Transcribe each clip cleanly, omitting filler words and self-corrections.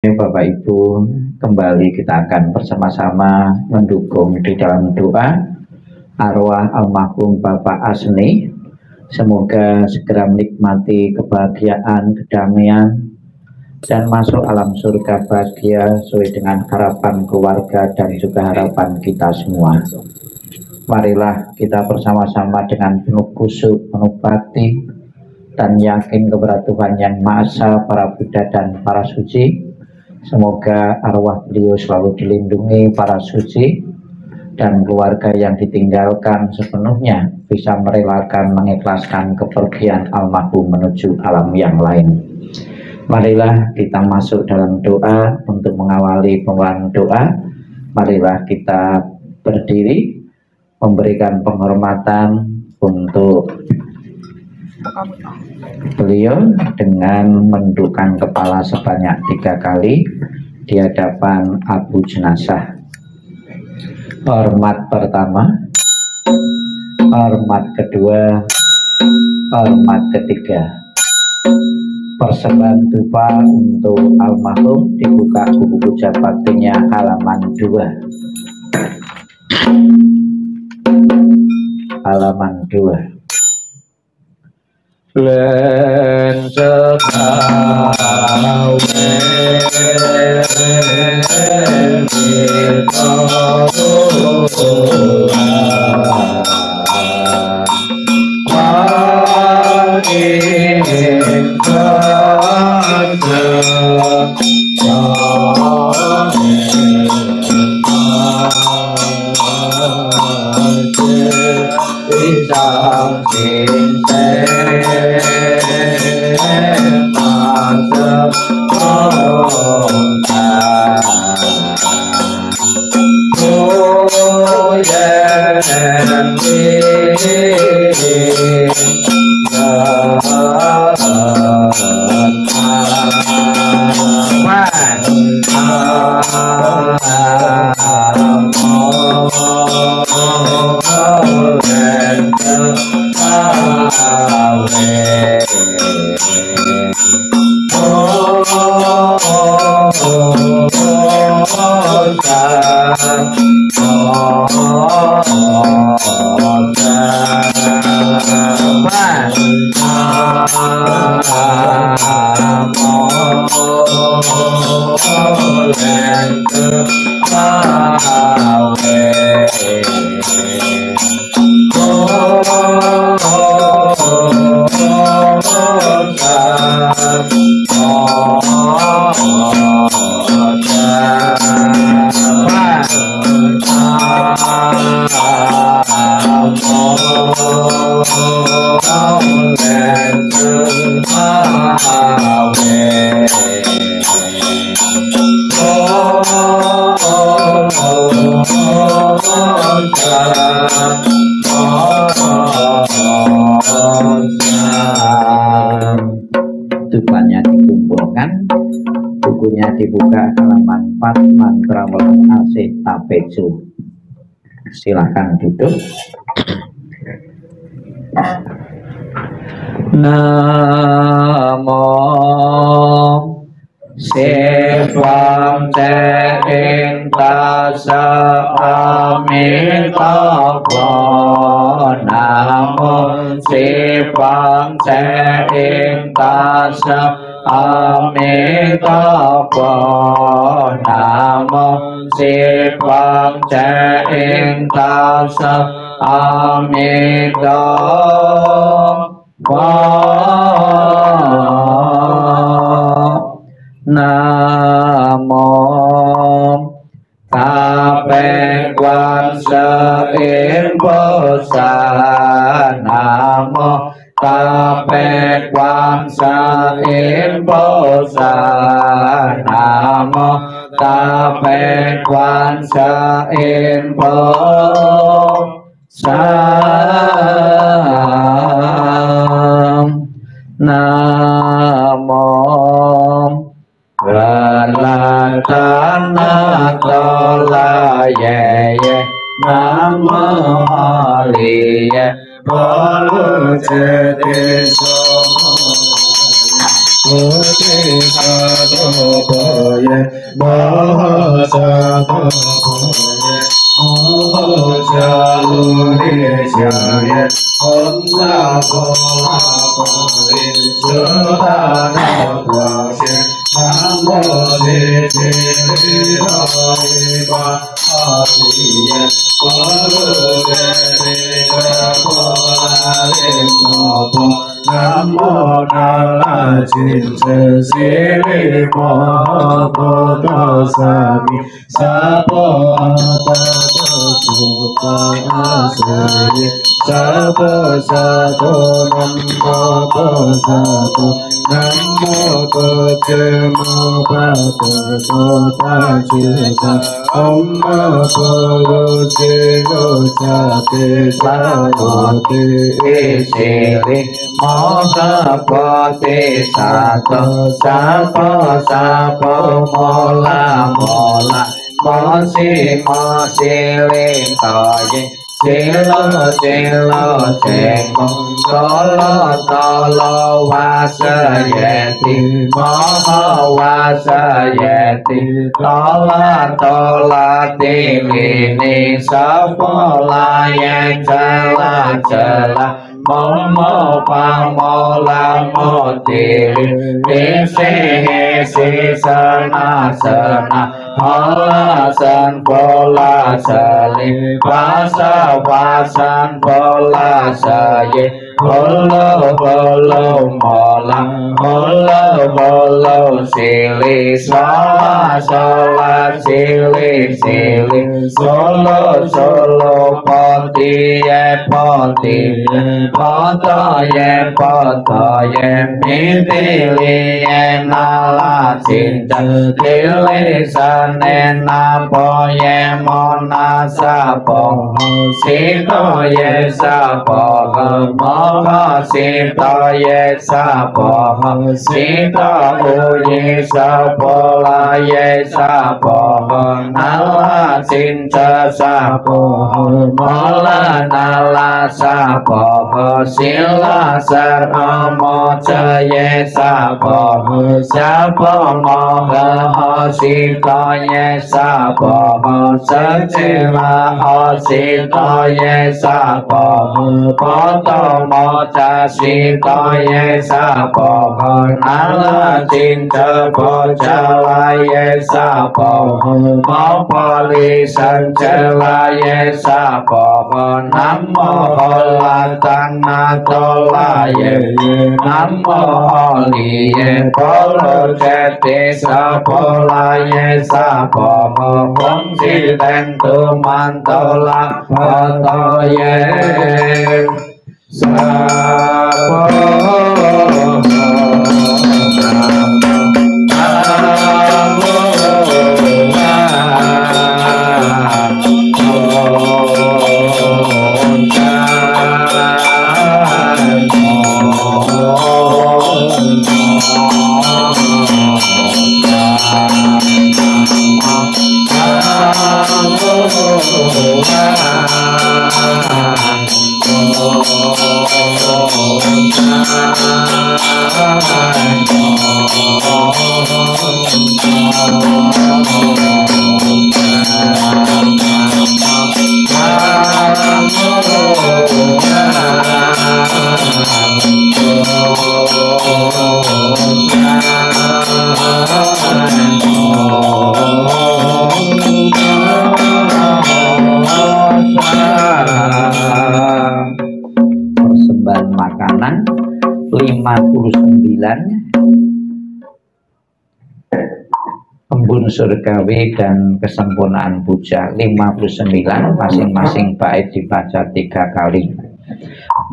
Bapak Ibu, kembali kita akan bersama-sama mendukung di dalam doa arwah almarhum Bapak Asni. Semoga segera menikmati kebahagiaan, kedamaian, dan masuk alam surga bahagia sesuai dengan harapan keluarga dan juga harapan kita semua. Marilah kita bersama-sama dengan penuh khusyuk, penuh bakti, dan yakin kepada Tuhan Yang Maha Esa, para Buddha dan para suci. Semoga arwah beliau selalu dilindungi para suci dan keluarga yang ditinggalkan sepenuhnya bisa merelakan, mengikhlaskan kepergian almarhum menuju alam yang lain. Marilah kita masuk dalam doa. Untuk mengawali pembahasan doa, marilah kita berdiri memberikan penghormatan untuk beliau dengan mendukang kepala sebanyak 3 kali di hadapan abu jenazah. Hormat pertama, hormat kedua, hormat ketiga. Persembahan dupa untuk almarhum dibuka buku puja baktinya halaman 2. Halaman 2. Len sekawe dupanya dikumpulkan, bukunya dibuka halaman 4, mantra welang asih tapeju. Silakan duduk. Namo Sivang Ceing Tasa Amitabha. Namo Sivang Ceing Tasa Amitabha. Namo Sivang Ceing Tasa Amitabha. Namo Tape Kuasa Imposa. Namo Tape Kuasa Imposa. Namo Tape Kuasa Imposa. Namo Valatana Tolaye Namo Aliye Polujete Namo Nala Cinta Siri Maha Bodhasami Sapo Atato Supa Asari Sapo Sato Namo Sato Namo Kecemo Pato Sota Cita Amma Polo Silo Sate Sakote Siri Mosapote Sato Sapo Sapo Mola Mola Mosi Mosi Lintoye Silo Silo Cengkong Tolo Tolo Wasayeti Moho Wasayeti Tola Tola Tilini Sapola Yang Jala Jala Momo pamola motiri Isi sana sana Halasan pola sali Pasa pasan pola saye Holo holo mola Holo holo sili Sola sola sili sili Solo solo poti poti Potoye potoye mitili nala cinta Lili sane napoye mona sapo Sitoye sapo Moho sitoye sapo Sito uyi sapo laye sapo Nala cinta sapo Mola nala sapo Sila sarva mocaye sapo Sapo moha sitoye sapo Sacila sitoye sapo Poto moca sitoye sapo Nala cinta pocalaye sapo Mopoli sancelaye sapo Namo holatan natolaye Namo holiye polo cete sapolaye sapo Fungsi tentu mantola potoye sapo Persembahan makanan 59 embun surgawi dan kesempurnaan puja 59 masing-masing bait dibaca 3 kali.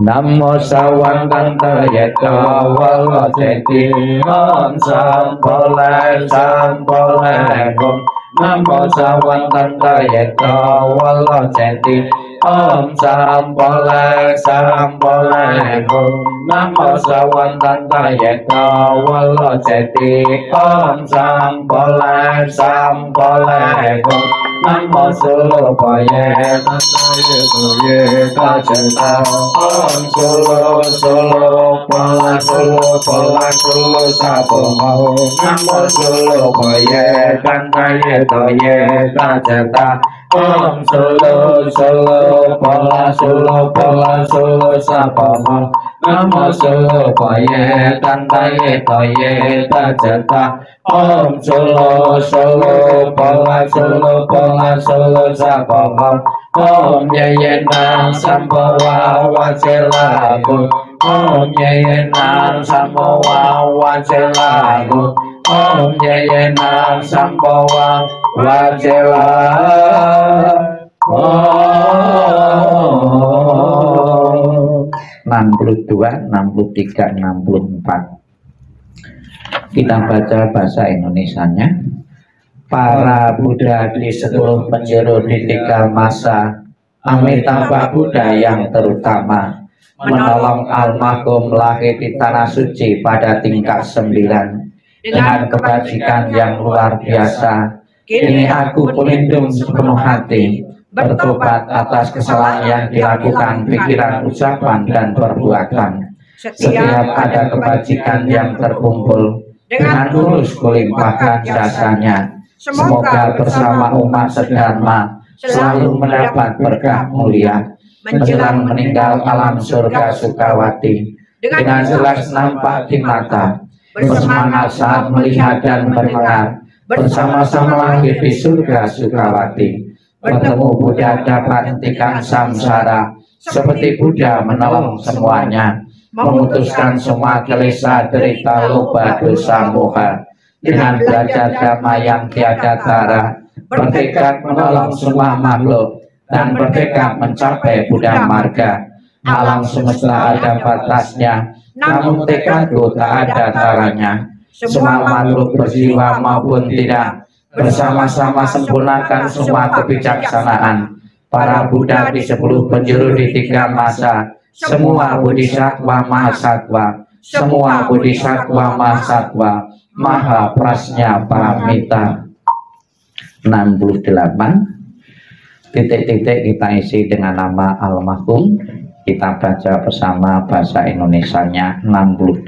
Namo sawantanta yata wala seti om sampole sampole om. Namo sawantanta yata wala seti om sampole sampole om. Namo sawantanta yata wala seti om sampole sampole om. Namo Solo Boye Tantaye Boye Kajata Om Solo Solo Pola Solo Pola Solo Sapomo Namo Solo Boye Tantaye Boye Kajata Om Solo Solo Pola Solo Pola Solo Sapomo Namo Solo Boye Tantaye Boye Kajata Om Solo Solo Pola Solo Pola Solo Sapomo Om Yayena Sambawa Wacelago Om Yayena Sambawa Wacelago Om Yayena Sambawa Wacelago 62, 63, 64. Kita baca bahasa Indonesianya. Para Buddha di 10 penjuru di 3 masa, Amitabha Buddha yang terutama, menolong almarhum lahir di tanah suci pada tingkat 9 dengan kebajikan yang luar biasa. Kini aku pelindung sepenuh hati, bertobat atas kesalahan yang dilakukan pikiran, ucapan, dan perbuatan. Setiap ada kebajikan yang terkumpul, dengan tulus kulimpahkan jasanya. Semoga bersama umat sedharma selalu mendapat berkah mulia. Menjelang meninggal alam surga Sukawati, dengan jelas nampak di mata, bersemangat saat melihat dan mendengar, bersama-sama lahir di surga Sukawati. Bertemu Buddha dapat hentikan samsara, seperti Buddha menolong semuanya, memutuskan semua kelesa, derita, lupa, dosa, moha. Dengan belajar dhamma yang tiada tara, bertekad menolong semua makhluk, dan bertekad mencapai Buddha marga. Alam semesta ada batasnya, namun tekadku tak ada taranya. Semua makhluk berjiwa maupun tidak, bersama-sama sempurnakan semua kebijaksanaan. Para Buddha di 10 penjuru di 3 masa, semua Bodhisattva Mahasatwa, semua Bodhisattva Mahasatwa, Maha Prasnya Paramita. 68. Titik-titik kita isi dengan nama almarhum. Kita baca bersama bahasa Indonesianya. 68.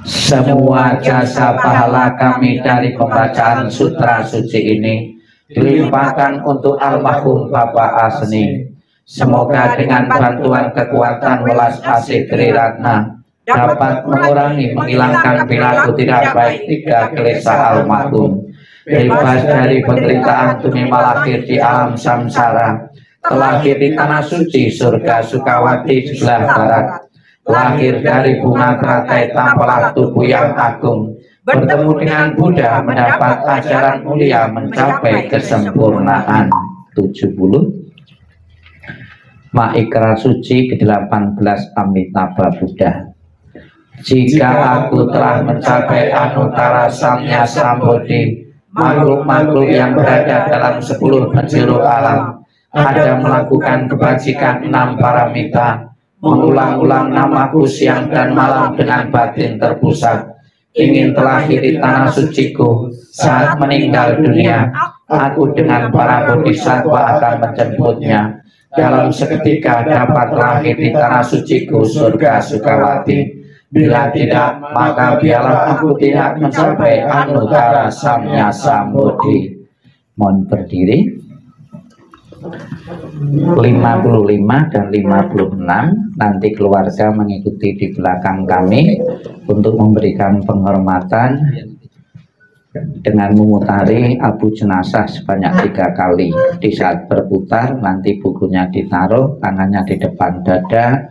Semua jasa pahala kami dari pembacaan sutra suci ini dilimpahkan untuk almarhum Bapak Asni. Semoga dengan bantuan kekuatan welas asih Triratna dapat mengurangi, menghilangkan perilaku tidak baik 3 kelesa almarhum, bebas dari penderitaan tumima lahir di alam samsara, terlahir di tanah suci surga Sukawati sebelah barat, lahir dari bunga teratai tampalah tubuh yang agung, bertemu dengan Buddha mendapat ajaran mulia mencapai kesempurnaan. 70. Maikra suci ke-18 Amitabha Buddha. Jika aku telah mencapai Anuttara Samnya Sambodhi, makhluk-makhluk yang berada dalam 10 penjuru alam ada melakukan kebajikan 6 paramita, mengulang-ulang namaku siang dan malam dengan batin terpusat, ingin terlahir di tanah suciku. Saat meninggal dunia, aku dengan para bodhisattva akan menjemputnya. Dalam seketika dapat lahir di tanah suciku surga Sukawati. Bila tidak, maka biarlah aku tidak mencapai Anuttara Samnya Sambodhi. Mohon berdiri. 55 dan 56 nanti keluarga mengikuti di belakang kami untuk memberikan penghormatan dengan memutari abu jenazah sebanyak 3 kali. Di saat berputar nanti bukunya ditaruh, tangannya di depan dada,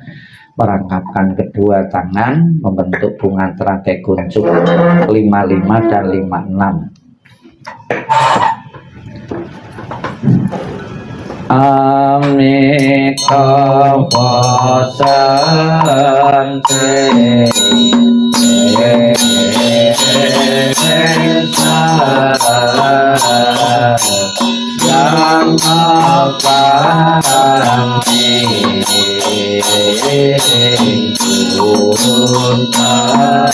merangkapkan kedua tangan membentuk bunga teratai kuncup 55 dan 56. Amitabha Sante yang akan diturunkan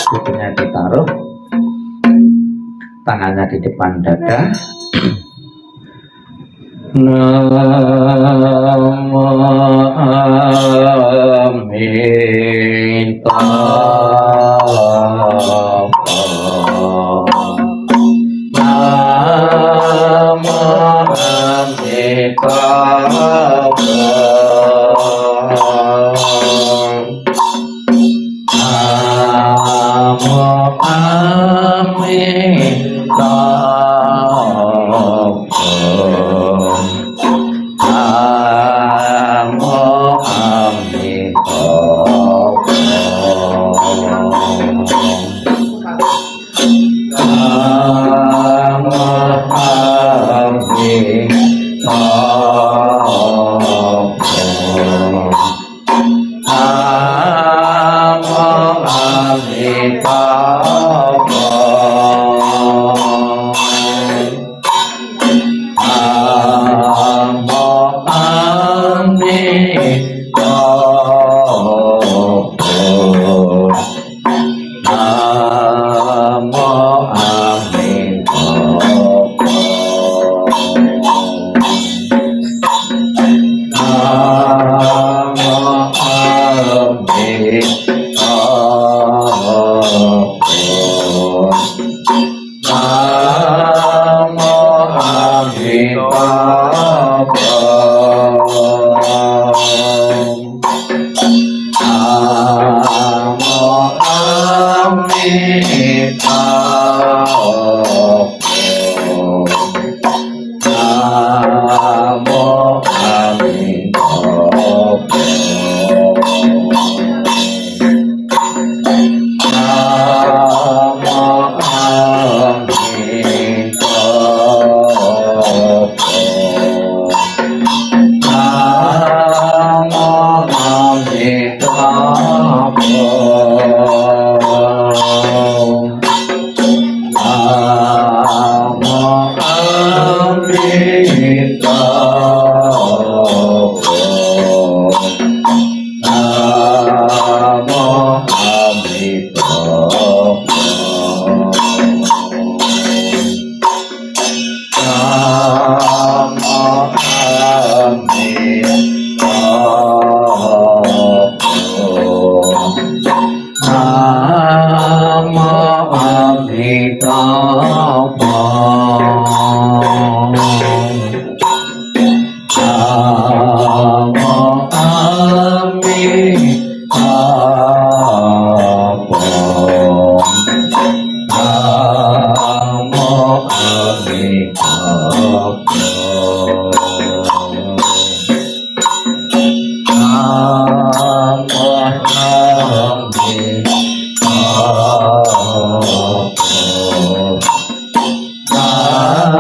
Kudunya ditaruh, tangannya di depan dada. Namo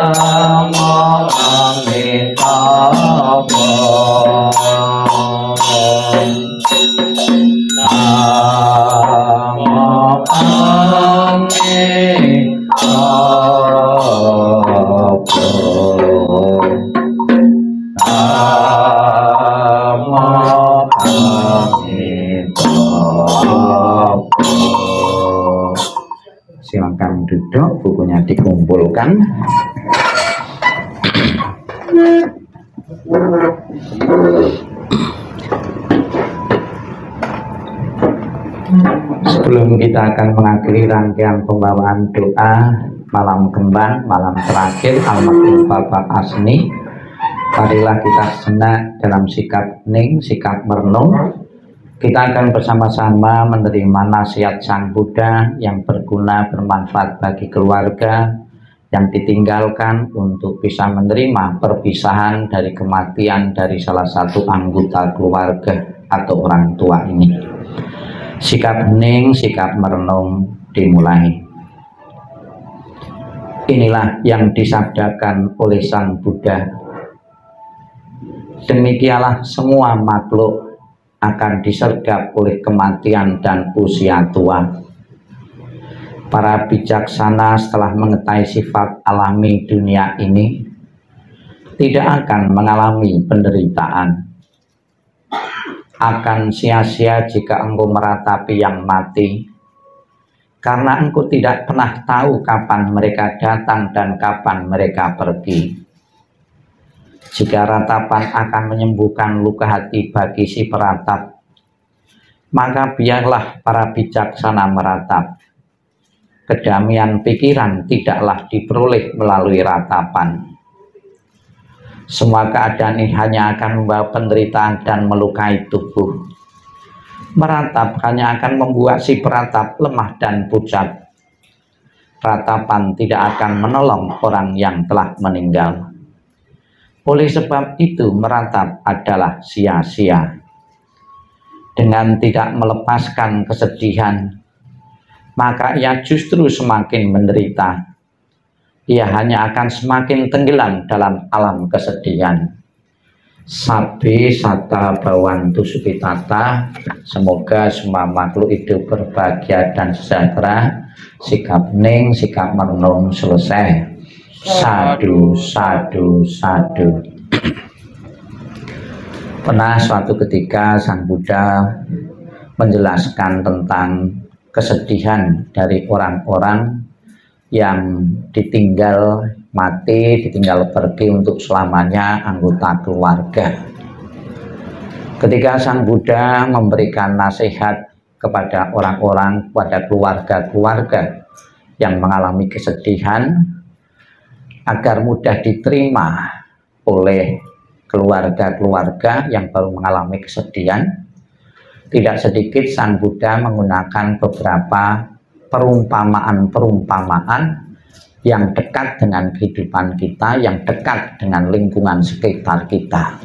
Namo Amita Silakan duduk, bukunya dikumpulkan. Sebelum kita akan mengakhiri rangkaian pembawaan doa malam kembang, malam terakhir almarhum Bapak Asni, marilah kita sejenak dalam sikap hening, sikap merenung. Kita akan bersama-sama menerima nasihat Sang Buddha yang berguna, bermanfaat bagi keluarga yang ditinggalkan untuk bisa menerima perpisahan dari kematian dari salah satu anggota keluarga atau orang tua ini. Sikap hening, sikap merenung dimulai. Inilah yang disabdakan oleh Sang Buddha. Demikianlah semua makhluk akan disergap oleh kematian dan usia tua. Para bijaksana setelah mengetahui sifat alami dunia ini tidak akan mengalami penderitaan. Akan sia-sia jika engkau meratapi yang mati, karena engkau tidak pernah tahu kapan mereka datang dan kapan mereka pergi. Jika ratapan akan menyembuhkan luka hati bagi si peratap, maka biarlah para bijaksana meratap. Kedamaian pikiran tidaklah diperoleh melalui ratapan. Semua keadaan ini hanya akan membawa penderitaan dan melukai tubuh. Meratap hanya akan membuat si peratap lemah dan pucat. Ratapan tidak akan menolong orang yang telah meninggal. Oleh sebab itu meratap adalah sia-sia. Dengan tidak melepaskan kesedihan, maka ia justru semakin menderita. Ia hanya akan semakin tenggelam dalam alam kesedihan. Sabbe sata bawantu supitata. Semoga semua makhluk hidup berbahagia dan sejahtera. Sikap hening, sikap merenung selesai. Sadu, sadu, sadu. Pernah suatu ketika Sang Buddha menjelaskan tentang kesedihan dari orang-orang yang ditinggal mati, ditinggal pergi untuk selamanya anggota keluarga. Ketika Sang Buddha memberikan nasihat kepada orang-orang, kepada keluarga-keluarga yang mengalami kesedihan, agar mudah diterima oleh keluarga-keluarga yang baru mengalami kesedihan, tidak sedikit Sang Buddha menggunakan beberapa perumpamaan-perumpamaan yang dekat dengan kehidupan kita, yang dekat dengan lingkungan sekitar kita.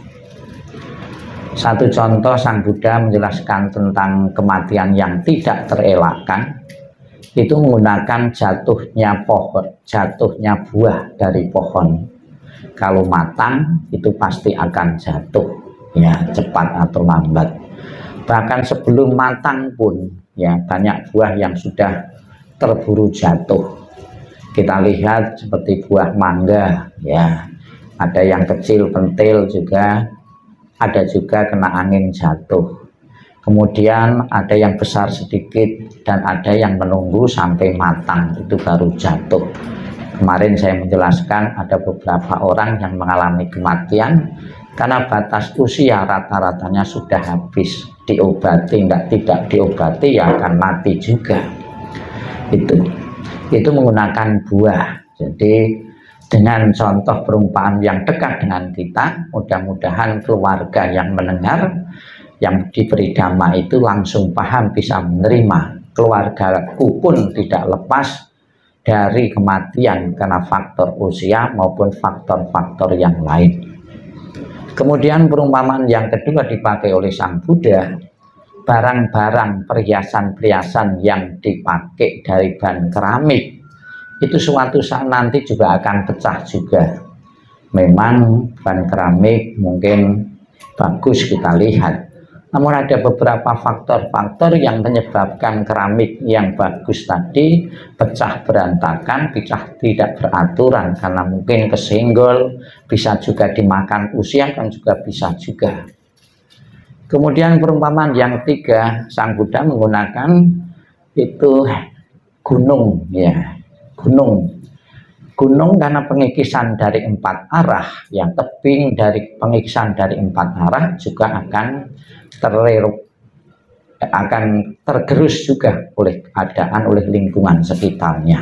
Satu contoh, Sang Buddha menjelaskan tentang kematian yang tidak terelakkan, itu menggunakan jatuhnya pohon, jatuhnya buah dari pohon. Kalau matang itu pasti akan jatuh, ya, cepat atau lambat. Bahkan sebelum matang pun, ya, banyak buah yang sudah terburu jatuh. Kita lihat seperti buah mangga, ya, ada yang kecil pentil juga, ada juga kena angin jatuh. Kemudian ada yang besar sedikit dan ada yang menunggu sampai matang, itu baru jatuh. Kemarin saya menjelaskan ada beberapa orang yang mengalami kematian karena batas usia rata-ratanya sudah habis. Diobati, tidak diobati ya akan mati juga. Itu menggunakan buah. Jadi dengan contoh perumpamaan yang dekat dengan kita, mudah-mudahan keluarga yang mendengar, yang diberi dhamma itu langsung paham, bisa menerima. Keluargaku pun tidak lepas dari kematian karena faktor usia maupun faktor-faktor yang lain. Kemudian perumpamaan yang kedua dipakai oleh Sang Buddha, barang-barang perhiasan-perhiasan yang dipakai dari bahan keramik itu suatu saat nanti juga akan pecah juga. Memang bahan keramik mungkin bagus kita lihat, namun ada beberapa faktor-faktor yang menyebabkan keramik yang bagus tadi pecah berantakan, pecah tidak beraturan, karena mungkin kesenggol, bisa juga dimakan usia, kan juga bisa juga. Kemudian perumpamaan yang ketiga, Sang Buddha menggunakan itu gunung, ya, gunung karena pengikisan dari 4 arah, yang tebing dari pengikisan dari 4 arah juga akan tergerus juga oleh keadaan, oleh lingkungan sekitarnya.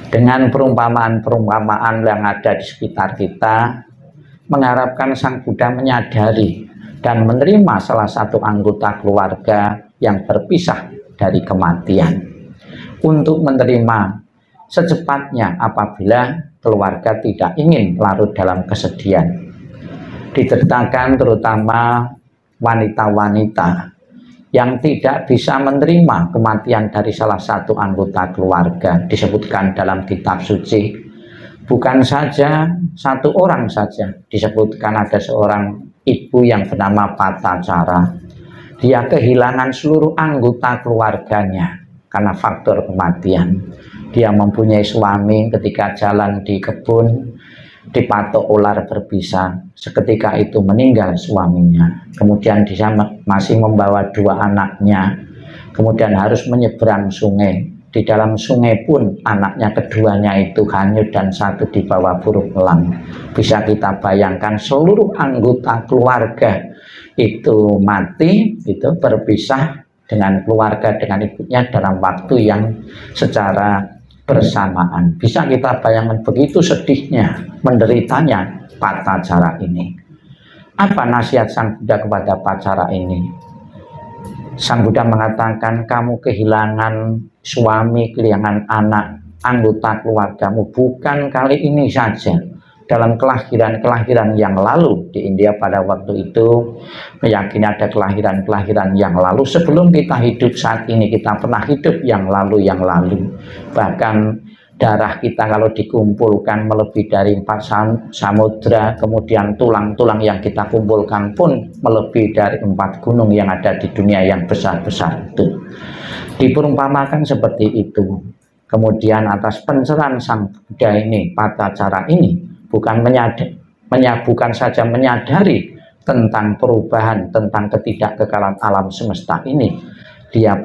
Dengan perumpamaan-perumpamaan yang ada di sekitar kita, mengharapkan Sang Buddha menyadari dan menerima salah satu anggota keluarga yang berpisah dari kematian, untuk menerima secepatnya apabila keluarga tidak ingin larut dalam kesedihan. Diceritakan terutama wanita-wanita yang tidak bisa menerima kematian dari salah satu anggota keluarga. Disebutkan dalam kitab suci, bukan saja satu orang saja, disebutkan ada seorang ibu yang bernama Patacara. Dia kehilangan seluruh anggota keluarganya karena faktor kematian. Dia mempunyai suami, ketika jalan di kebun dipatok ular berbisa, seketika itu meninggal suaminya. Kemudian dia masih membawa 2 anaknya, kemudian harus menyeberang sungai. Di dalam sungai pun anaknya keduanya itu hanyut dan 1 dibawa burung elang. Bisa kita bayangkan seluruh anggota keluarga itu mati, itu berpisah dengan keluarga, dengan ibunya dalam waktu yang secara bersamaan. Bisa kita bayangkan begitu sedihnya, menderitanya Patacara ini. Apa nasihat Sang Buddha kepada Patacara ini? Sang Buddha mengatakan, kamu kehilangan suami, kehilangan anak, anggota keluargamu bukan kali ini saja. Dalam kelahiran-kelahiran yang lalu di India pada waktu itu, meyakini ada kelahiran-kelahiran yang lalu. Sebelum kita hidup saat ini, kita pernah hidup yang lalu. Bahkan darah kita kalau dikumpulkan melebihi dari 4 samudra, kemudian tulang-tulang yang kita kumpulkan pun melebihi dari 4 gunung yang ada di dunia yang besar-besar itu. Diperumpamakan seperti itu. Kemudian atas pencerahan Sang Buddha ini, Patacara ini, bukan saja menyadari tentang perubahan, tentang ketidakkekalan alam semesta ini, dia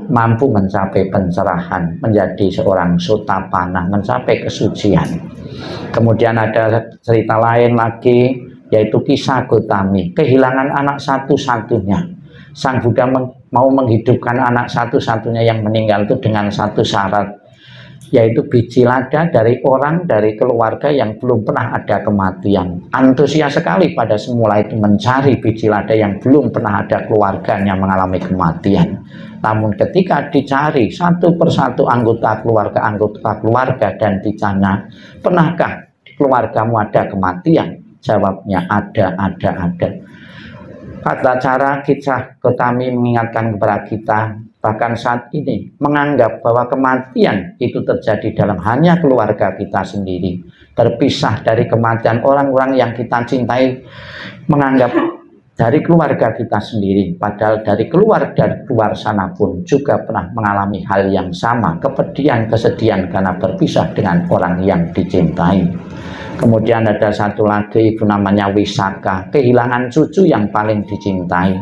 mampu mencapai pencerahan, menjadi seorang Sotapanna, mencapai kesucian. Kemudian ada cerita lain lagi, yaitu kisah Gotami, kehilangan anak satu-satunya. Sang Buddha mau menghidupkan anak satu-satunya yang meninggal itu dengan 1 syarat, yaitu biji lada dari keluarga yang belum pernah ada kematian. Antusias sekali pada semula itu mencari biji lada yang belum pernah ada keluarganya mengalami kematian. Namun ketika dicari satu persatu anggota keluarga dan ditanya, pernahkah di keluargamu ada kematian? Jawabnya ada. Patacara kisah Gotami mengingatkan kepada kita, bahkan saat ini menganggap bahwa kematian itu terjadi dalam hanya keluarga kita sendiri, terpisah dari kematian orang-orang yang kita cintai, menganggap dari keluarga kita sendiri, padahal dari luar sana pun juga pernah mengalami hal yang sama, kepedihan, kesedihan karena berpisah dengan orang yang dicintai. Kemudian ada satu lagi, ibu namanya Wisaka, kehilangan cucu yang paling dicintai.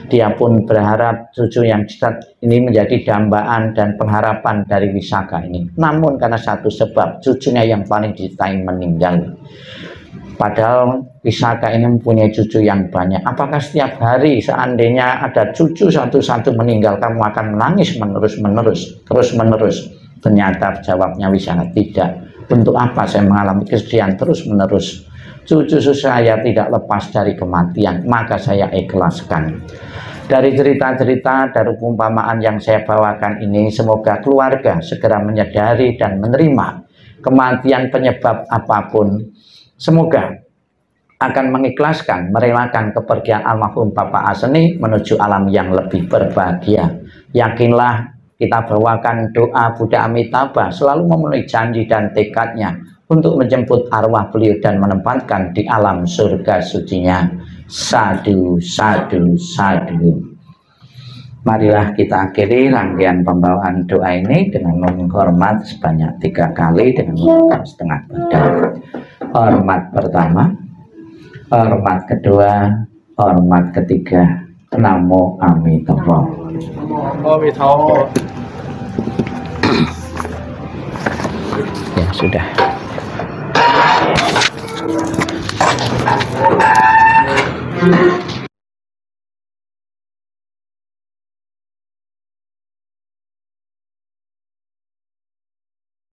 Dia pun berharap cucu yang ini menjadi dambaan dan pengharapan dari Wisaka ini. Namun karena satu sebab, cucunya yang paling dicintai meninggal. Padahal Wisaka ini mempunyai cucu yang banyak. Apakah setiap hari seandainya ada cucu satu-satu meninggal, kamu akan menangis terus-menerus? Ternyata jawabnya Wisaka, tidak. Untuk apa saya mengalami kesedihan terus-menerus? Cucu saya tidak lepas dari kematian, maka saya ikhlaskan. Dari cerita-cerita, dari perumpamaan yang saya bawakan ini, semoga keluarga segera menyadari dan menerima kematian penyebab apapun. Semoga akan mengikhlaskan, merelakan kepergian almarhum Bapak Aseni menuju alam yang lebih berbahagia. Yakinlah, kita bawakan doa Buddha Amitabha selalu memenuhi janji dan tekadnya untuk menjemput arwah beliau dan menempatkan di alam surga sucinya. Sadu, sadu, sadu. Marilah kita akhiri rangkaian pembawaan doa ini dengan menghormat sebanyak 3 kali dengan menggunakan setengah badan. Hormat pertama, hormat kedua, hormat ketiga. Namo Amitabha. Ya sudah.